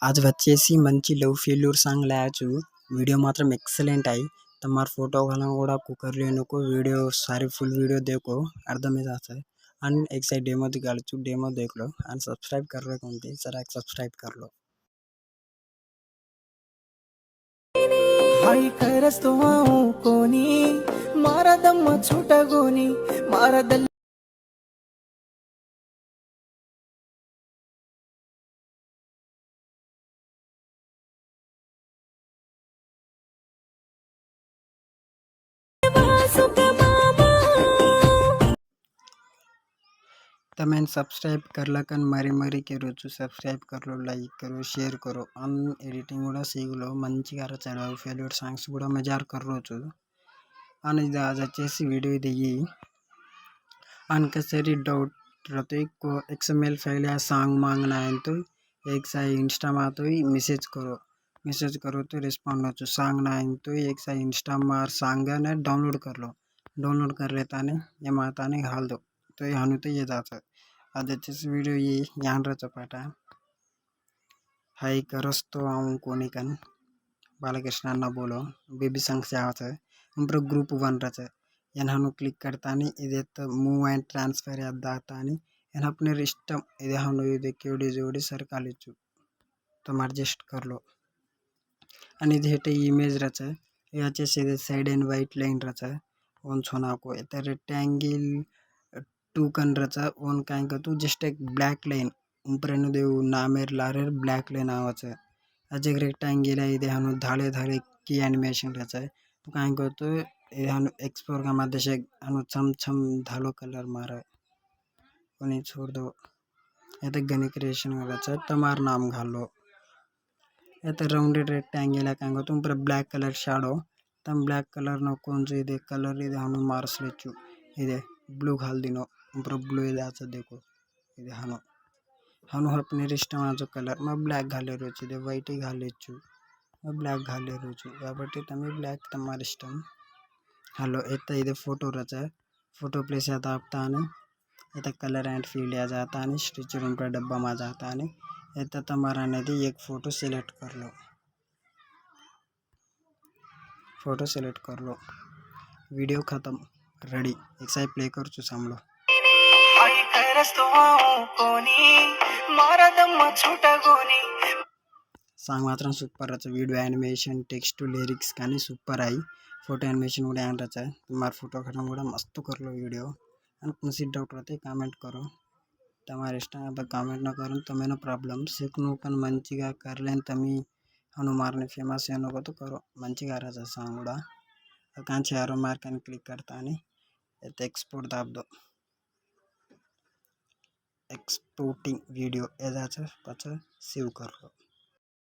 आज వచ్చేసి మంచి లవ్ ఫెయిల్యూర్ సాంగ్ లాయచ్చు वीडियो मात्रम एक्सलेंट आई तमार फोटो घालना गोड़ा कुकर लेने को वीडियो सारी फुल वीडियो देखो अर्धम में जाता है अन एक साइड डेमो दिखा लो डेमो देख लो अन सब्सक्राइब कर लो कौन थी सर सब्सक्राइब कर लो हाई करस्तो आऊं कोनी मारा दम छूटा गोनी मारा दल तमें सब्सक्राइब कर लकन मरी मरी के रोचु सब्सक्राइब कर लो लाइक करो शेयर करो अन एडिटिंग కూడా सीख लो మంచిగా రచన ఫెయిల్యూర్ సాంగ్స్ కూడా మజార్ कर रोचु अन ఇది आज వచ్చేసి వీడియో ఇది अनकसरी डाउट रहते को एक्सएमएल फाइल या सॉन्ग मांगना है तो एक सा इंस्टा में तो मैसेज करो तो रिस्पॉन्ड हो सॉन्ग ना है तो एक सा इंस्टा में सॉन्ग है डाउनलोड कर लो डाउनलोड कर लेता ने ये माता ने हाल दो तो ये हनु तो ये जाता आज अच्छे से वीडियो ये यहाँ रहा चपाटा हाई करस तो आऊँ कोनी कन बालकृष्ण ना बोलो बेबी संग से आवत है उन पर ग्रुप वन रहा एनहनु क्लिक करता इधे तो मूव एंड ट्रांसफर यादाता एन अपने इष्टम इधे हनु इधे केवड़ी जोड़ी सरकालिचु तो एडजस्ट कर लो आणि इधे हेटे इमेज रचा ये अच्छे से साइड एंड वाइट लाइन रचा ओन छोना को इधर रेक्टेंगल टू कन रचा ओन काई का तू जस्ट एक ब्लैक लाइन ऊपर नु देव नामेर लारे ब्लैक लाइन आवच आज एक रेक्टेंगल है इधे हनु धाड़े धाड़े की एनिमेशन रचा तो काई को तो हनु एक्सप्लोर का मध्य से हनु छम छम धालो कलर मारा उन्हें छोड़ दो ये तो गनी क्रिएशन वाला है तुम्हारा नाम घालो ये तो राउंडेड रेक्टेंगल है कांगो तुम पर ब्लैक कलर शैडो तम ब्लैक कलर नो कौन से इधे कलर इधे हनु मार्स लेचु इधे ब्लू घाल दिनो ऊपर ब्लू इधे आचा देखो इधे हनु हनु अपने रिश्ते में जो कलर मैं ब्लैक घाले रोचु इधे वाइट ही घाले चु मैं ब्लैक घाले रोचु కాబట్టి तमें ब्लैक तुम्हारे इष्टम हेलो इतना इधे फोटो रचा है फोटो प्लेस आता आपता ने इतना कलर एंड फील्ड आ जाता है स्टिच रूम का डब्बा में जाता है इतना तुम्हारा नदी एक फ़ोटो सिलेक्ट कर लो फ़ोटो सिलेक्ट कर लो वीडियो ख़त्म रेडी एक साइड प्ले कर चु सामलो हाई करस्तो आऊं कोनी मारा दम छूटा गोनी సాంగ్ మాత్రం సూపర్ రచ వీడియో యానిమేషన్ టెక్స్ట్ లిరిక్స్ కానీ సూపర్ आई फोटो एनिमेशन కూడా యాన్ రచ तुम्हारा फोटो खत्म కూడా मस्त कर लो वीडियो and कुछ डाउट रहते कमेंट करो तुम्हारे इष्टम अब कमेंट न करो तो मेनो प्रॉब्लम सीखनो पण మంచిగా कर लेन तमी हनु मारने फेमस है नो तो करो మంచిగా रच सांग కూడా कांचे आरो मार्क एंड क्लिक करता नहीं एक्सपोर्ट दाब दो एक्सपोर्टिंग वीडियो एजा पचा सेव कर लो।